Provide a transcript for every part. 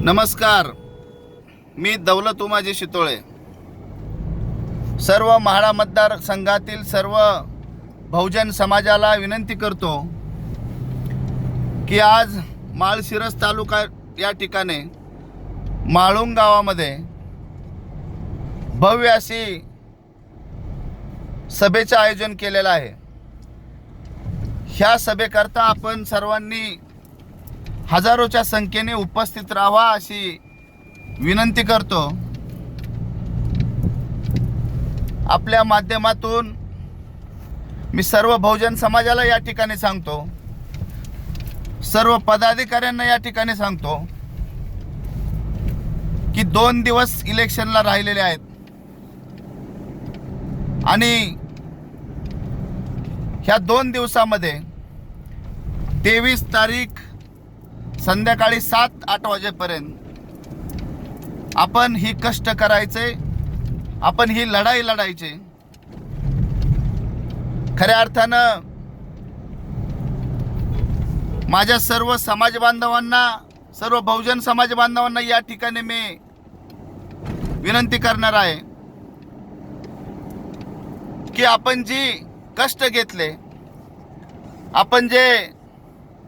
नमस्कार, मी दौलत उमाजी शितोळे। सर्व म्हाडा मतदारसंघातील सर्व बहुजन समाजाला विनंती करतो की आज माळशिरस तालुका या ठिकाणी माळुंग गावामध्ये भव्य अशी सभेचे आयोजन केलेलं आहे। ह्या सभेकरता आपण सर्वांनी हजारोच्या संख्येने उपस्थित राहावा अशी विनंती करतो। आपल्या माध्यमातून मी सर्व बहुजन समाजाला या ठिकाणी सांगतो, सर्व पदाधिकाऱ्यांना या ठिकाणी सांगतो की 2 दिवस इलेक्शनला राहिलेले आहेत आणि ह्या 2 दिवसामध्ये 23 तारीख संध्याकाळी 7-8 वाजेपर्यंत आपण ही कष्ट करायचे, आपण ही लढाई लढायची। खऱ्या अर्थानं माझ्या सर्व समाज बांधवांना, सर्व बहुजन समाज बांधवांना या ठिकाणी मी विनंती करणार आहे की आपण जी कष्ट घेतले, आपण जे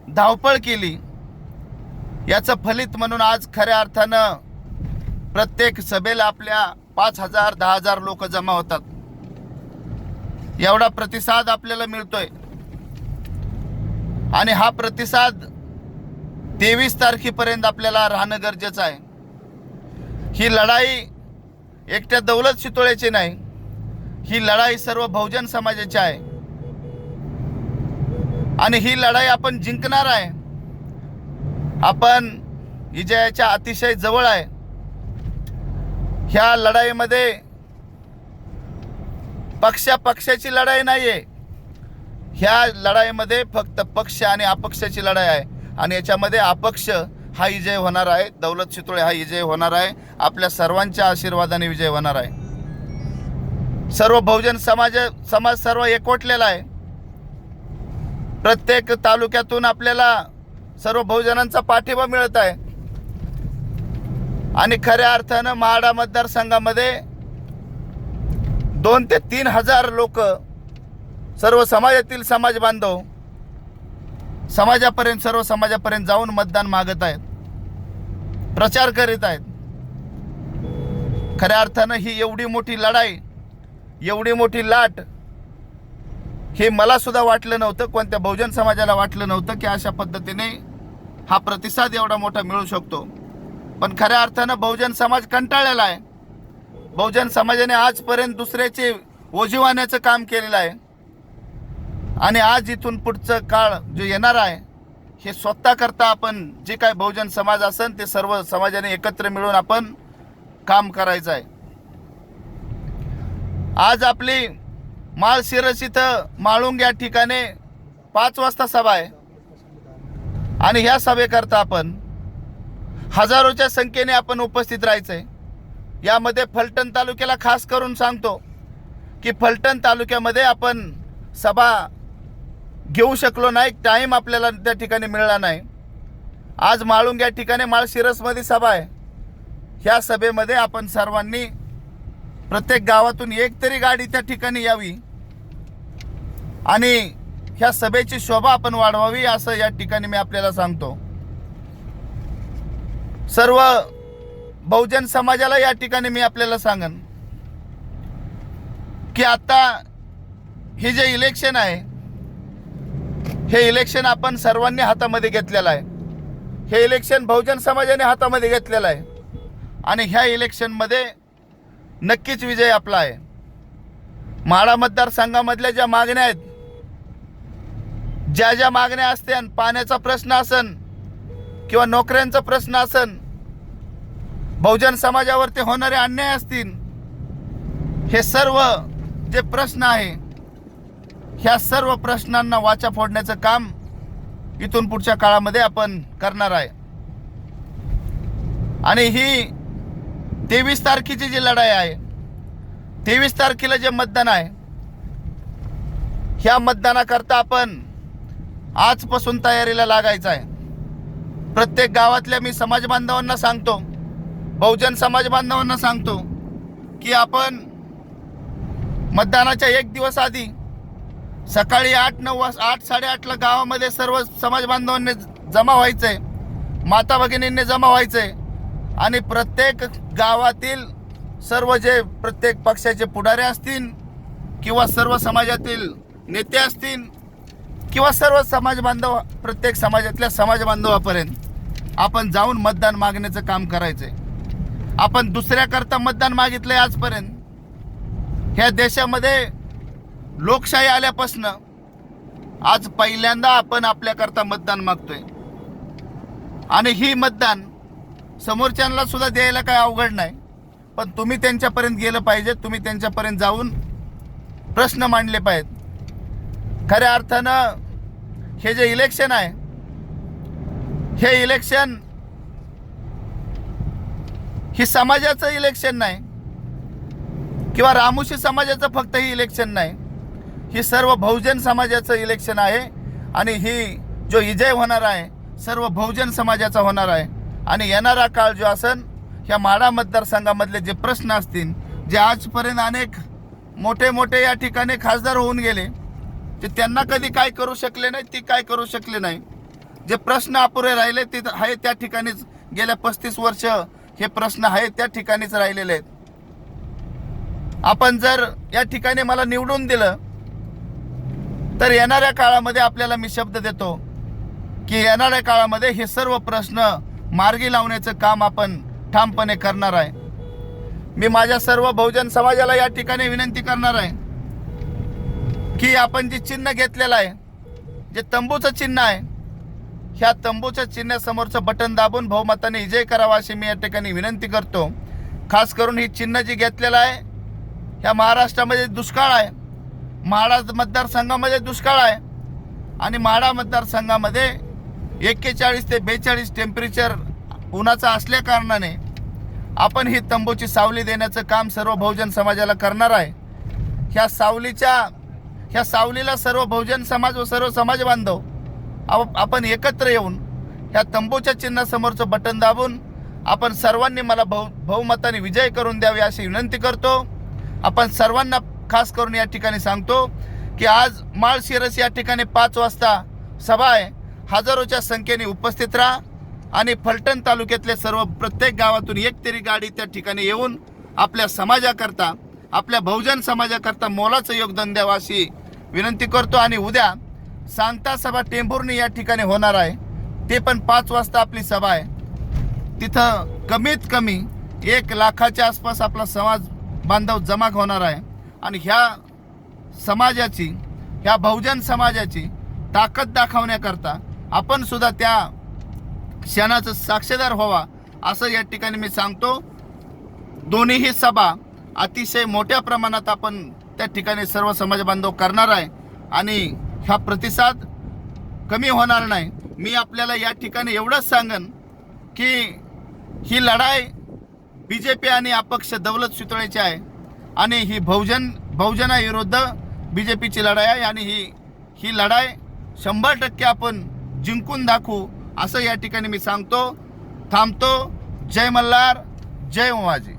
धावपळ केली, याचं फलित म्हणून आज खऱ्या अर्थानं प्रत्येक सभेला आपल्या 5,000-10,000 लोक जमा होतात। एवढा प्रतिसाद आपल्याला मिळतोय आणि हा प्रतिसाद 23 तारखेपर्यंत आपल्याला राहणं गरजेचं आहे। ही लढाई एकट्या दौलत शितोळेची नाही, ही लढाई सर्व बहुजन समाजाची आहे आणि ही लढाई आपण जिंकणार आहे। आपण विजयाच्या अतिशय जवळ आहे। ह्या लढाईमध्ये पक्षाची लढाई नाहीये, ह्या लढाईमध्ये फक्त पक्ष आणि अपक्षाची लढाई आहे आणि याच्यामध्ये अपक्ष हा विजय होणार आहे, दौलत शितोळे हा विजय होणार आहे, आपल्या सर्वांच्या आशीर्वादाने विजय होणार आहे। सर्व बहुजन समाज सर्व एकवटलेला आहे। प्रत्येक तालुक्यातून आपल्याला सर्व बहुजनांचा पाठिंबा मिळत आहे आणि खऱ्या अर्थानं म्हाडा मतदारसंघामध्ये 2 ते 3 हजार लोक सर्व समाजातील समाज बांधव सर्व समाजापर्यंत जाऊन मतदान मागत आहेत, प्रचार करीत आहेत। खऱ्या अर्थानं ही एवढी मोठी लढाई, एवढी मोठी लाट हे मला सुद्धा वाटलं नव्हतं, कोणत्या बहुजन समाजाला वाटलं नव्हतं की अशा पद्धतीने हा प्रतिसाद एवढा मोठा मिळू शकतो। पण खऱ्या अर्थानं बहुजन समाज कंटाळलेला आहे। बहुजन समाजाने आजपर्यंत दुसऱ्याचे ओझीवाण्याचं काम केलेलं आहे आणि आज इथून पुढचं काळ जे येणार आहे हे स्वतः करता आपण जे काय बहुजन समाज असेल ते सर्व समाजाने एकत्र मिळून आपण काम करायचं आहे। आज आपली माळशिरस इथं माळुंग या ठिकाणी 5 वाजता सभा आहे आणि ह्या सभेकरता आपण हजारोच्या संख्येने आपण उपस्थित राहायचंय। यामध्ये फलटण तालुक्याला खास करून सांगतो की फलटण तालुक्यामध्ये आपण सभा घेऊ शकलो नाही, टाईम आपल्याला त्या ठिकाणी मिळाला नाही। आज माळुंग या ठिकाणी माळशिरसमध्ये सभा आहे। ह्या सभेमध्ये आपण सर्वांनी प्रत्येक गावातून एक तरी गाडी त्या ठिकाणी यावी आणि ह्या सभेची शोभा आपण वाढवावी असं या ठिकाणी मी आपल्याला सांगतो। सर्व बहुजन समाजाला या ठिकाणी मी आपल्याला सांगन की आता हे जे इलेक्शन आहे, हे इलेक्शन आपण सर्वांनी हातामध्ये घेतलेलं आहे। हे इलेक्शन बहुजन समाजाने हातामध्ये घेतलेलं आहे आणि ह्या इलेक्शनमध्ये नक्कीच विजय आपला आहे। म्हाडा मतदारसंघामधल्या ज्या मागण्या आहेत, ज्या मागण्या असतील, पाण्याचा प्रश्न असन किंवा नोकऱ्यांचा प्रश्न असन, बहुजन समाजावरती होणारे अन्याय असतील, हे सर्व जे प्रश्न आहे ह्या सर्व प्रश्नांना वाचा फोडण्याचं काम इथून पुढच्या काळामध्ये आपण करणार आहे आणि ही 23 तारखेची जी लढाई आहे, 23 तारखेला जे मतदान आहे, ह्या मतदानाकरता आपण आजपासून तयारीला लागायचं आहे। प्रत्येक गावातल्या मी समाज बांधवांना सांगतो, बहुजन समाज बांधवांना सांगतो की आपण मतदानाच्या एक दिवस आधी सकाळी 8-8:30ला गावामध्ये सर्व समाज बांधवांनी जमा व्हायचंय, माता भगिनींनी जमा व्हायचंय आणि प्रत्येक गावातील सर्व जे प्रत्येक पक्षाचे पुढारी असतील किंवा सर्व समाजातील नेते असतील किंवा सर्व समाज बांधव, प्रत्येक समाजातल्या समाज बांधवापर्यंत आपण जाऊन मतदान मागण्याचं काम करायचंय. आपण दुसऱ्याकरता मतदान मागितलंय आजपर्यंत. ह्या देशामध्ये लोकशाही आल्यापासून आज पहिल्यांदा आपण आपल्याकरता मतदान मागतोय आणि ही मतदान समोरच्यांना सुद्धा द्यायला काय अवघड नाही, पण तुम्ही त्यांच्यापर्यंत गेलं पाहिजे, तुम्ही त्यांच्यापर्यंत जाऊन प्रश्न मांडले पाहिजेत. खऱ्या अर्थानं हे जे इलेक्शन आहे, हे इलेक्शन ही समाजाचं इलेक्शन नाही किंवा रामोशी समाजाचं फक्त ही इलेक्शन नाही, ही सर्व बहुजन समाजाचं इलेक्शन आहे आणि ही जो विजय होणार आहे सर्व बहुजन समाजाचा होणार आहे. आणि येणारा काळ जो असेल, ह्या माढा मतदारसंघामधले जे प्रश्न असतील, जे आजपर्यंत अनेक मोठे मोठे या ठिकाणी खासदार होऊन गेले, ते त्यांना कधी काय करू शकले नाही, ती काय करू शकले नाही, जे प्रश्न अपुरे राहिले ते आहे त्या ठिकाणीच गेल्या 35 वर्ष हे प्रश्न आहे त्या ठिकाणीच राहिलेले आहेत. आपण जर या ठिकाणी मला निवडून दिलं तर येणाऱ्या काळामध्ये आपल्याला मी शब्द देतो की येणाऱ्या काळामध्ये हे सर्व प्रश्न मार्गी लावण्याचं काम आपण ठामपणे करणार आहे. मी माझ्या सर्व बहुजन समाजाला या ठिकाणी विनंती करणार आहे की आपण जे चिन्ह घेतलेलं आहे, जे तंबूचं चिन्ह आहे, ह्या तंबूच्या चिन्हासमोरचं बटन दाबून बहुमताने विजय करावा अशी मी या ठिकाणी विनंती करतो. खास करून ही चिन्ह जी घेतलेलं आहे, ह्या महाराष्ट्रामध्ये दुष्काळ आहे, माढा मतदारसंघामध्ये दुष्काळ आहे आणि माढा मतदारसंघामध्ये 41 ते 42 टेम्परेचर उन्हाचं असल्या कारणाने आपण ही तंबूची सावली देण्याचं काम सर्व बहुजन समाजाला करणार आहे. ह्या सावलीला सर्व बहुजन समाज व सर्व समाज बांधव आपण एकत्र येऊन ह्या तंबूच्या चिन्हासमोरचं बटन दाबून आपण सर्वांनी मला बहुमताने विजय करून द्यावे अशी विनंती करतो. आपण सर्वांना खास करून या ठिकाणी सांगतो की आज माळशिरस या ठिकाणी 5 वाजता सभा आहे. हजारोच्या संख्येने उपस्थित राहा आणि फलटण तालुक्यातले सर्व प्रत्येक गावातून एक तरी गाडी त्या ठिकाणी येऊन आपल्या समाजाकरता, आपल्या बहुजन समाजाकरता मोलाचं योगदान द्यावं अशी विनंती करतो. आणि उद्या सांगता सभा टेंभुर्णी या ठिकाणी होणार आहे, ते पण 5 वाजता आपली सभा आहे. तिथं कमीत कमी 1 लाखाच्या आसपास आपला समाज बांधव जमा होणार आहे आणि ह्या समाजाची, ह्या बहुजन समाजाची ताकद दाखवण्याकरता आपण सुद्धा त्या क्षणाचं साक्षीदार व्हावा असं या ठिकाणी मी सांगतो. दोन्हीही सभा अतिशय मोठ्या प्रमाणात आपण त्या ठिकाणी सर्व समाज बांधव करणार आहे आणि हा प्रतिसाद कमी होणार नाही. मी आपल्याला या ठिकाणी एवढंच सांगन की ही लढाई BJP आणि अपक्ष दौलत सुतळेची आहे आणि ही बहुजनाविरुद्ध BJPची लढाई आहे आणि ही लढाई 100% आपण जिंकून दाखवू असं या ठिकाणी मी सांगतो. थांबतो. जय मल्हार, जय उमाजी.